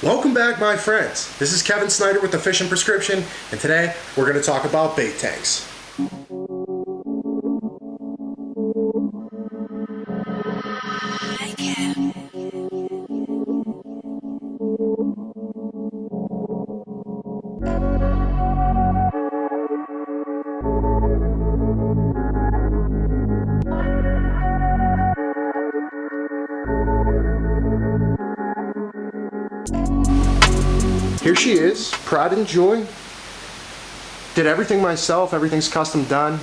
Welcome back, my friends. This is Kevin Snyder with the Fishing Prescription, and today we're going to talk about bait tanks. Here she is, pride and joy. Did everything myself, everything's custom done.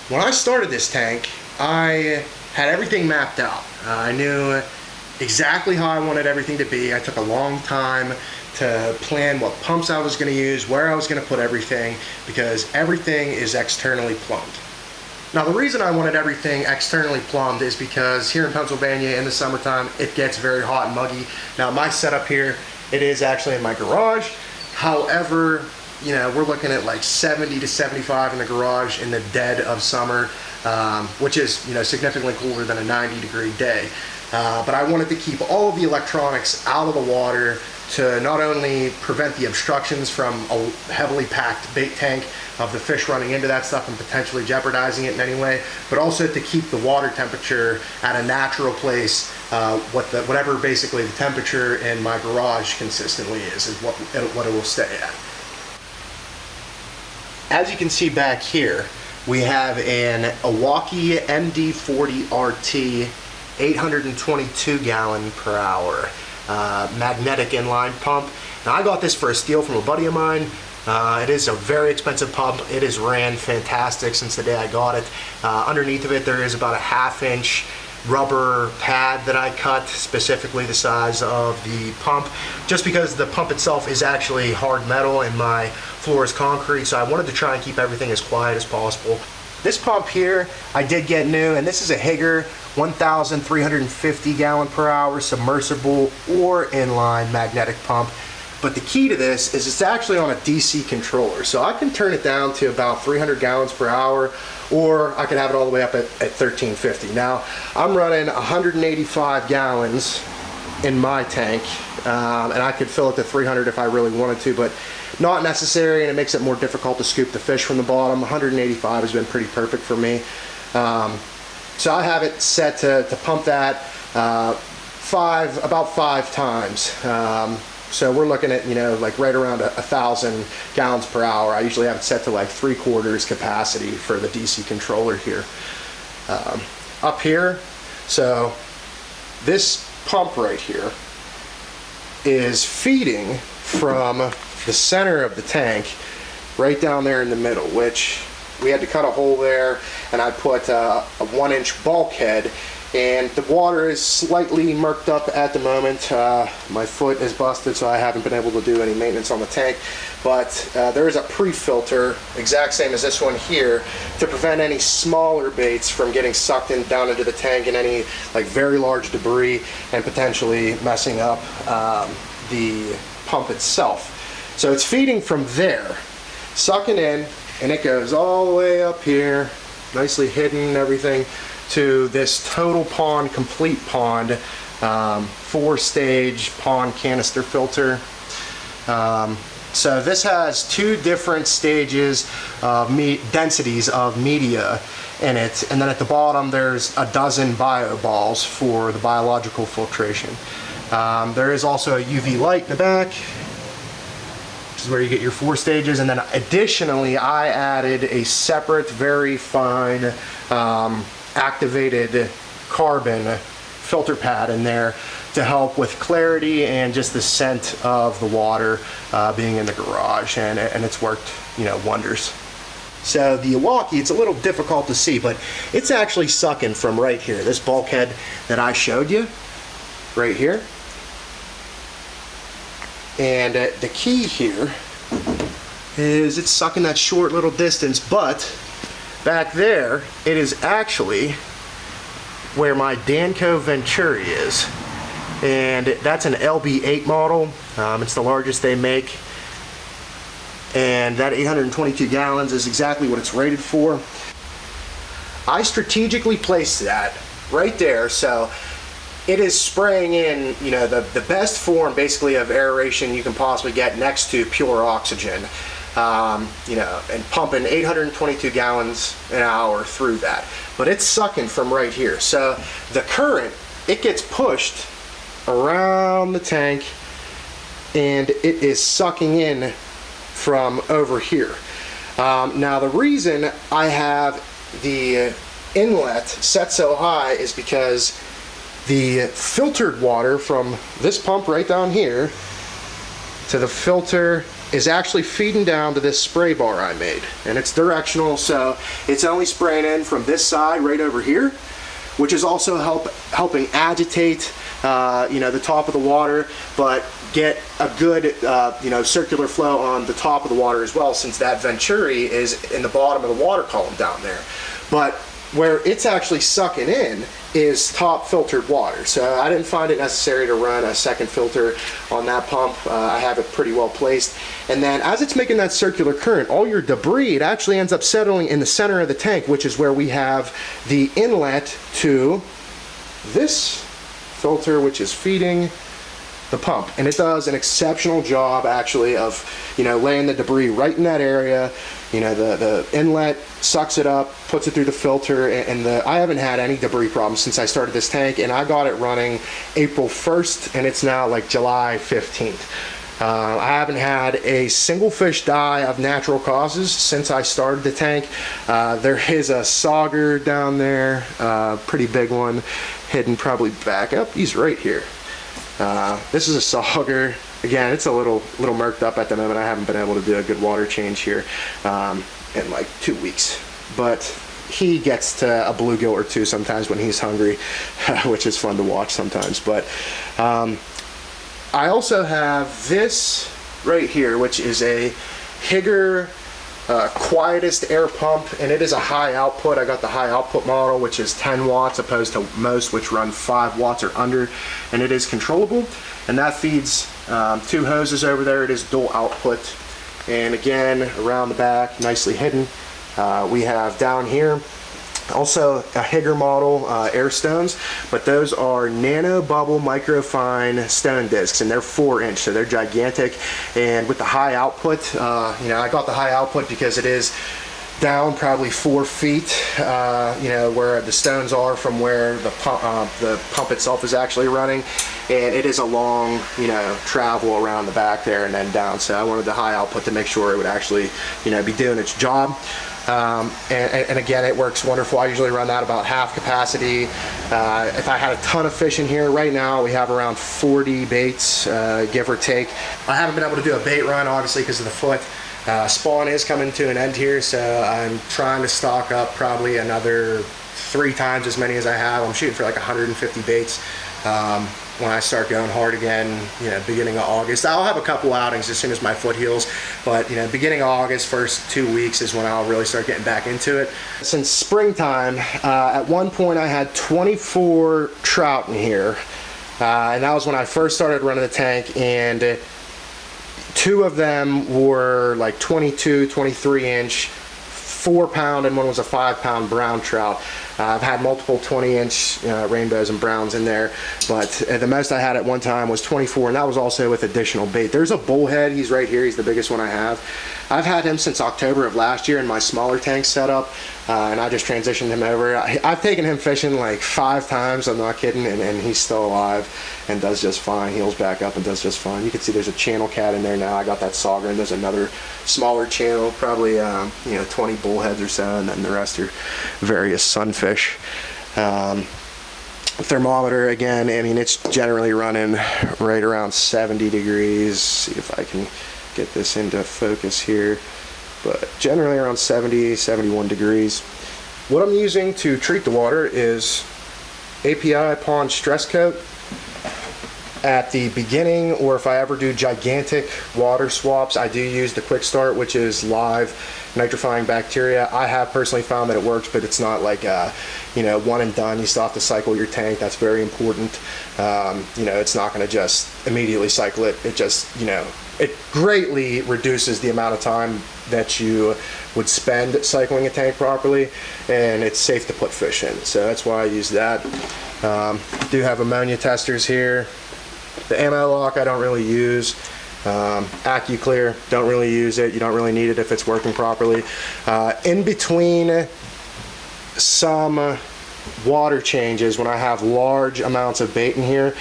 When I started this tank, I had everything mapped out. I knew exactly how I wanted everything to be. I took a long time to plan what pumps I was going to use, where I was going to put everything, because everything is externally plumbed. Now, the reason I wanted everything externally plumbed is because here in Pennsylvania in the summertime, it gets very hot and muggy. Now, my setup here, it is actually in my garage. However, you know, we're looking at like 70 to 75 in the garage in the dead of summer, which is, you know, significantly cooler than a 90-degree day. But I wanted to keep all of the electronics out of the water to not only prevent the obstructions from a heavily packed bait tank of the fish running into that stuff and potentially jeopardizing it in any way, but also to keep the water temperature at a natural place. Whatever basically the temperature in my garage consistently is what it will stay at. As you can see back here, we have an Aquatic MD40 RT 822 gallon per hour magnetic inline pump. Now, I got this for a steal from a buddy of mine. It is a very expensive pump. It has ran fantastic since the day I got it. Underneath of it, there is about a 1/2 inch rubber pad that I cut, specifically the size of the pump, just because the pump itself is actually hard metal and my floor is concrete, so I wanted to try and keep everything as quiet as possible. This pump here I did get new, and this is a Hygger 1,350 gallon per hour submersible or inline magnetic pump. But the key to this is it's actually on a DC controller, so I can turn it down to about 300 gallons per hour, or I can have it all the way up at 1350. Now, I'm running 185 gallons in my tank, and I could fill it to 300 if I really wanted to, but not necessary, and it makes it more difficult to scoop the fish from the bottom. 185 has been pretty perfect for me. So I have it set to pump that about five times. So we're looking at, you know, like right around 1,000 gallons per hour. I usually have it set to like 3/4 capacity for the DC controller here. Up here, so this pump right here is feeding from the center of the tank right down there in the middle, which we had to cut a hole there, and I put a 1-inch bulkhead. And the water is slightly murked up at the moment. My foot is busted, so I haven't been able to do any maintenance on the tank. But there is a pre-filter, exact same as this one here, to prevent any smaller baits from getting sucked in down into the tank and any like very large debris and potentially messing up the pump itself. So it's feeding from there, sucking in, and it goes all the way up here, nicely hidden and everything, to this total pond, complete pond, 4-stage pond canister filter. So this has 2 different stages of densities of media in it, and then at the bottom there's a dozen bio balls for the biological filtration. There is also a UV light in the back, which is where you get your 4 stages, and then additionally I added a separate, very fine activated carbon filter pad in there to help with clarity and just the scent of the water being in the garage, and it's worked, you know, wonders. So the Aquatic, it's a little difficult to see, but it's actually sucking from right here, this bulkhead that I showed you right here. And the key here is it's sucking that short little distance, but back there, it is actually where my Dannco Venturi is. And that's an LB8 model. It's the largest they make. And that 822 gallons is exactly what it's rated for. I strategically placed that right there, so it is spraying in, you know, the best form basically of aeration you can possibly get next to pure oxygen. You know, and pumping 822 gallons an hour through that. But it's sucking from right here. So the current, it gets pushed around the tank and it is sucking in from over here. Now the reason I have the inlet set so high is because the filtered water from this pump right down here to the filter is actually feeding down to this spray bar I made, and it's directional, so it's only spraying in from this side right over here, which is also helping agitate you know, the top of the water, but get a good you know, circular flow on the top of the water as well, since that Venturi is in the bottom of the water column down there. But where it's actually sucking in is top filtered water. So I didn't find it necessary to run a second filter on that pump. I have it pretty well placed. And then as it's making that circular current, all your debris, it actually ends up settling in the center of the tank, which is where we have the inlet to this filter, which is feeding the pump. And it does an exceptional job actually of, you know, laying the debris right in that area. You know, the inlet sucks it up, puts it through the filter, and I haven't had any debris problems since I started this tank, and I got it running April 1st, and it's now like July 15th. I haven't had a single fish die of natural causes since I started the tank. There is a sauger down there, pretty big one, hidden probably back up. He's right here. This is a sauger. Again, it's a little murked up at the moment. I haven't been able to do a good water change here in like 2 weeks. But he gets to a bluegill or two sometimes when he's hungry, which is fun to watch sometimes. But I also have this right here, which is a Hygger Quietest air pump, and it is a high output. I got the high output model, which is 10 watts opposed to most, which run 5 watts or under, and it is controllable, and that feeds 2 hoses over there. It is dual output. And again, around the back, nicely hidden, we have down here also a Hygger model air stones, but those are nanobubble microfine stone discs, and they're 4-inch, so they're gigantic. And with the high output, you know, I got the high output because it is down probably 4 feet, you know, where the stones are from where the pump itself is actually running, and it is a long, you know, travel around the back there and then down. So I wanted the high output to make sure it would actually, you know, be doing its job. And again, it works wonderful. I usually run that about half capacity. If I had a ton of fish in here right now, we have around 40 baits, give or take. I haven't been able to do a bait run, obviously, because of the foot. Spawn is coming to an end here, so I'm trying to stock up probably another 3 times as many as I have. I'm shooting for like 150 baits. When I start going hard again, you know, beginning of August. I'll have a couple outings as soon as my foot heals, but you know, beginning of August, first 2 weeks is when I'll really start getting back into it. Since springtime, at one point I had 24 trout in here, and that was when I first started running the tank, and 2 of them were like 22, 23 inch, 4-pound, and one was a 5-pound brown trout. I've had multiple 20-inch rainbows and browns in there, but the most I had at one time was 24, and that was also with additional bait. There's a bullhead. He's right here. He's the biggest one I have. I've had him since October of last year in my smaller tank setup, and I just transitioned him over. I've taken him fishing like 5 times, I'm not kidding, and he's still alive and does just fine. Heals back up and does just fine. You can see there's a channel cat in there now. I got that sauger, and there's another smaller channel, probably you know, 20 bullheads or so, and then the rest are various sunfish. Thermometer, again, I mean, it's generally running right around 70 degrees. See if I can get this into focus here, but generally around 70, 71 degrees. What I'm using to treat the water is API Pond Stress Coat. At the beginning, or if I ever do gigantic water swaps, I do use the Quick Start, which is live nitrifying bacteria. I have personally found that it works, but it's not like you know, one and done. You still have to cycle your tank. That's very important. You know, it's not going to just immediately cycle it. It just, you know, it greatly reduces the amount of time that you would spend cycling a tank properly, and it's safe to put fish in. So that's why I use that. Do have ammonia testers here. The ammo lock I don't really use. AccuClear, don't really use it. You don't really need it if it's working properly. In between some water changes, when I have large amounts of bait in here,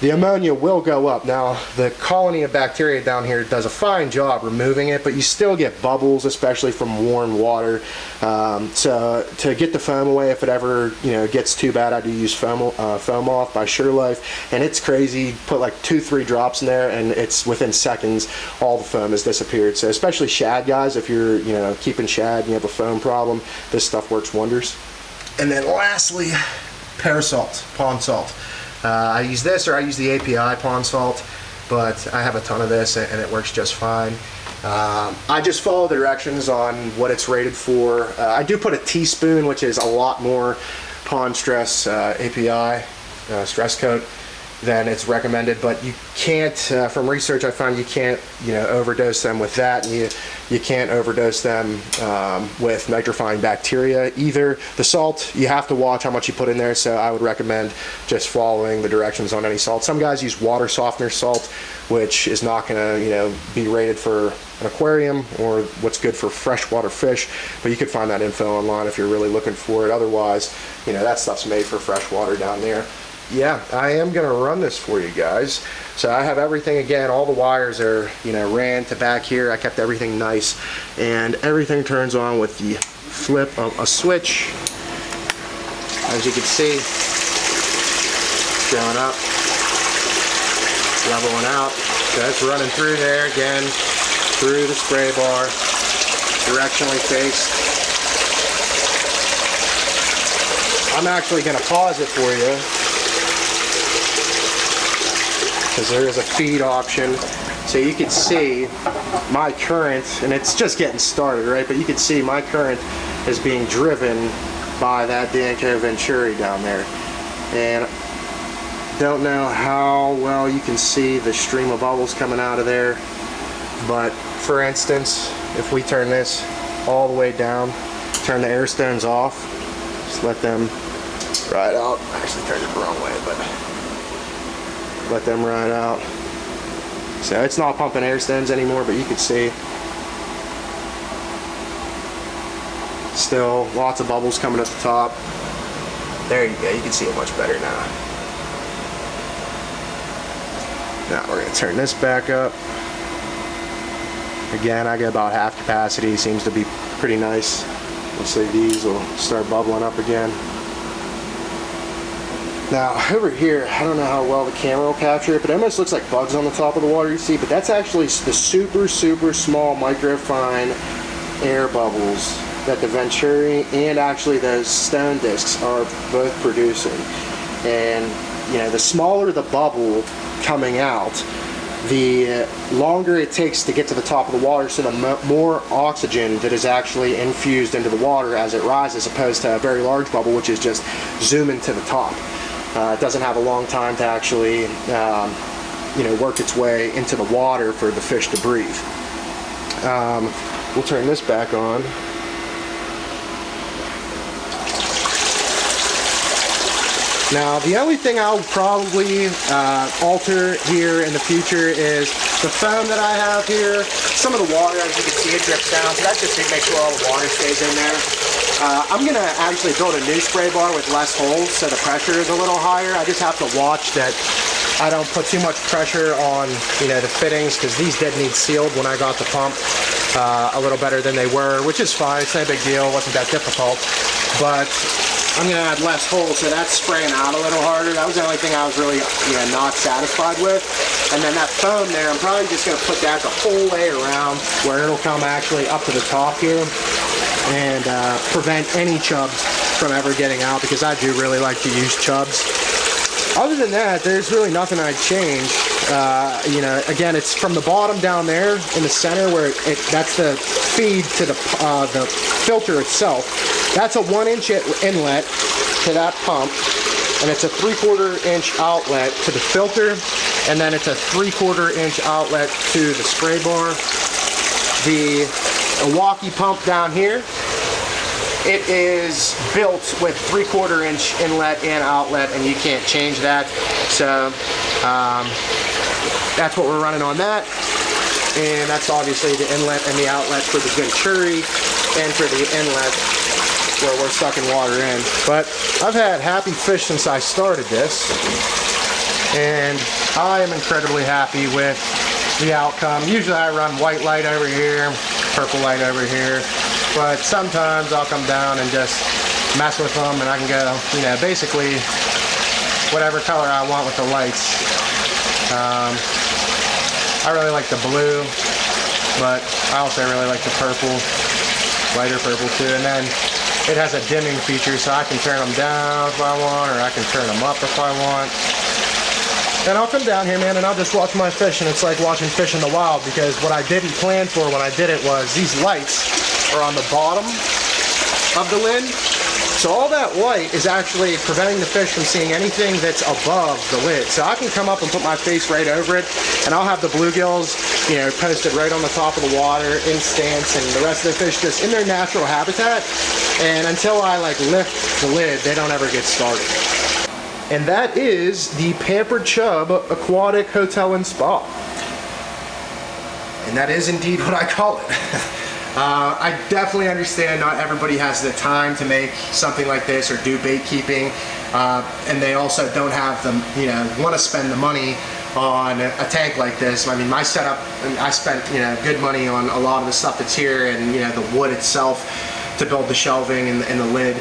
the ammonia will go up. Now, the colony of bacteria down here does a fine job removing it, but you still get bubbles, especially from warm water. So to get the foam away, if it ever gets too bad, I do use foam off by Sure Life, and it's crazy. Put like 2-3 drops in there, and it's within seconds all the foam has disappeared. So especially shad guys, if you're keeping shad and you have a foam problem, this stuff works wonders. And then lastly, pear salt, pond salt. I use this, or I use the API pond salt, but I have a ton of this and it works just fine. I just follow the directions on what it's rated for. I do put a teaspoon, which is a lot more pond stress API stress coat than it's recommended, but you can't, from research I found, you can't overdose them with that, and you can't overdose them with nitrifying bacteria either. The salt, you have to watch how much you put in there, so I would recommend just following the directions on any salt. Some guys use water softener salt, which is not going to be rated for an aquarium or what's good for freshwater fish, but you could find that info online if you're really looking for it. Otherwise, that stuff's made for freshwater down there. Yeah, I am going to run this for you guys. So I have everything, again, all the wires are, ran to back here. I kept everything nice, and everything turns on with the flip of a switch. As you can see, showing up, leveling out. So that's running through there, again, through the spray bar, directionally faced. I'm actually going to pause it for you, because there is a feed option, so you can see my current, and it's just getting started, right? But you can see my current is being driven by that Dannco Venturi down there, and don't know how well you can see the stream of bubbles coming out of there, but for instance, if we turn this all the way down, turn the air stones off, just let them ride out. I actually turned it the wrong way, but let them ride out. So it's not pumping air stones anymore, but you can see still lots of bubbles coming at the top. There you go, you can see it much better now. Now we're going to turn this back up. Again, I get about half capacity, seems to be pretty nice. Looks like these will start bubbling up again. Now over here, I don't know how well the camera will capture it, but it almost looks like bugs on the top of the water, you see, but that's actually the super small microfine air bubbles that the Venturi and actually those stone discs are both producing. And the smaller the bubble coming out, the longer it takes to get to the top of the water, so the more oxygen that is actually infused into the water as it rises, opposed to a very large bubble which is just zooming to the top. It doesn't have a long time to actually work its way into the water for the fish to breathe. We'll turn this back on. Now, the only thing I'll probably alter here in the future is the foam that I have here. Some of the water, as you can see, it drips down, so that's just to make sure all the water stays in there. I'm going to actually build a new spray bar with less holes, so the pressure is a little higher. I just have to watch that I don't put too much pressure on the fittings, because these did need sealed when I got the pump a little better than they were, which is fine. It's no big deal. It wasn't that difficult. But I'm going to add less holes, so that's spraying out a little harder. That was the only thing I was really not satisfied with. And then that foam there, I'm probably just going to put that the whole way around, where it'll come actually up to the top here and prevent any chubs from ever getting out, because I do really like to use chubs. Other than that, there's really nothing I'd change. Again, it's from the bottom down there in the center where that's the feed to the filter itself. That's a 1-inch inlet to that pump, and it's a 3/4 inch outlet to the filter, and then it's a 3/4 inch outlet to the spray bar. The walkie pump down here it is built with 3/4 inch inlet and outlet, and you can't change that. So that's what we're running on that. And that's obviously the inlet and the outlet for the Venturi and for the inlet where we're sucking water in. But I've had happy fish since I started this, and I am incredibly happy with the outcome. Usually I run white light over here, purple light over here, but sometimes I'll come down and just mess with them, and I can go, you know, basically whatever color I want with the lights. I really like the blue, but I also really like the purple, lighter purple too. And then it has a dimming feature, so I can turn them down if I want, or I can turn them up if I want. And I'll come down here, man, and I'll just watch my fish, and it's like watching fish in the wild, because what I didn't plan for when I did it was these lights are on the bottom of the lid. So all that light is actually preventing the fish from seeing anything that's above the lid. So I can come up and put my face right over it, and I'll have the bluegills, you know, posted right on the top of the water in stance, and the rest of the fish just in their natural habitat. And until I like lift the lid, they don't ever get started. And that is the Pampered Chub Aquatic Hotel and Spa. And that is indeed what I call it. I definitely understand not everybody has the time to make something like this or do bait keeping, and they also don't have the, you know, want to spend the money on a tank like this. I mean, my setup, I spent, you know, good money on a lot of the stuff that's here, and, you know, the wood itself to build the shelving and the lid,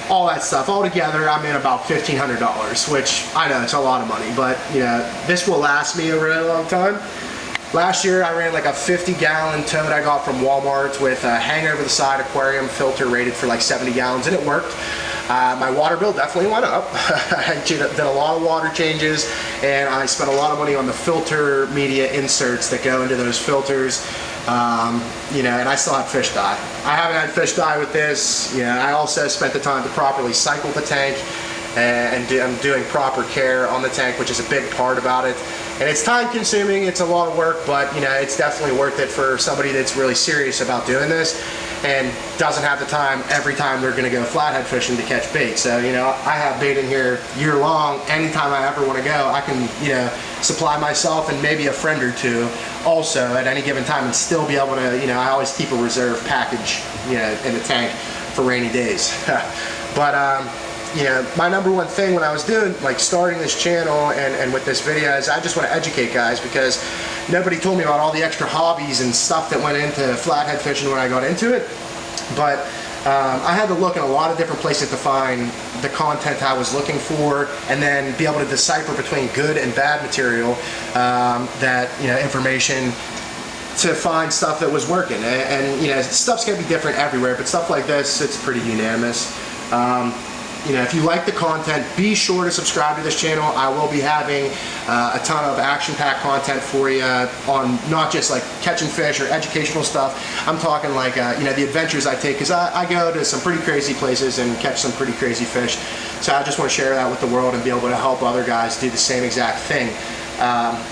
all that stuff. All together, I'm in about $1,500, which I know it's a lot of money, but, you know, this will last me a really long time. Last year I ran like a 50-gallon tote I got from Walmart with a hang over the side aquarium filter rated for like 70 gallons, and it worked. My water bill definitely went up. I did a lot of water changes, and I spent a lot of money on the filter media inserts that go into those filters. You know, and I still have fish die. I haven't had fish die with this. You know, I also spent the time to properly cycle the tank, and I'm doing proper care on the tank, which is a big part about it. And it's time consuming, it's a lot of work, but, you know, it's definitely worth it for somebody that's really serious about doing this and doesn't have the time every time they're gonna go flathead fishing to catch bait. So, you know, I have bait in here year long. Anytime I ever wanna go, I can, you know, supply myself and maybe a friend or two also at any given time, and still be able to, you know, I always keep a reserve package, you know, in the tank for rainy days. But, you know, my number one thing when I was doing, like, starting this channel and with this video is I just want to educate guys, because nobody told me about all the extra hobbies and stuff that went into flathead fishing when I got into it. But I had to look in a lot of different places to find the content I was looking for, and then be able to decipher between good and bad material, that, you know, information, to find stuff that was working. And you know, stuff's gonna be different everywhere, but stuff like this, it's pretty unanimous. You know, if you like the content, be sure to subscribe to this channel. I will be having a ton of action-packed content for you on not just like catching fish or educational stuff. I'm talking like, you know, the adventures I take, because I go to some pretty crazy places and catch some pretty crazy fish. So I just want to share that with the world and be able to help other guys do the same exact thing.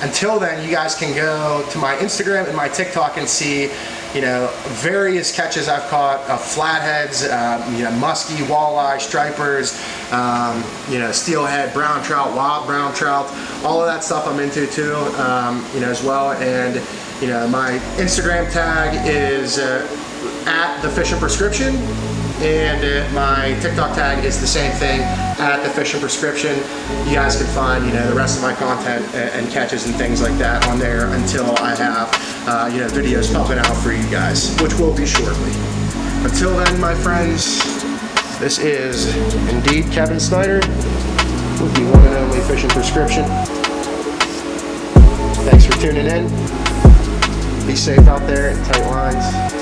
Until then, you guys can go to my Instagram and my TikTok and see, you know, various catches I've caught of flatheads, you know, muskie, walleye, stripers, you know, steelhead, brown trout, wild brown trout, all of that stuff I'm into too, you know, as well. And, you know, my Instagram tag is at the Fish and Prescription, and my TikTok tag is the same thing, at the Fish and Prescription. You guys can find, you know, the rest of my content and catches and things like that on there until I have, you know, videos pumping out for you guys, which will be shortly. Until then, my friends, this is indeed Kevin Snyder with the one and only Fish and Prescription. Thanks for tuning in. Be safe out there in tight lines.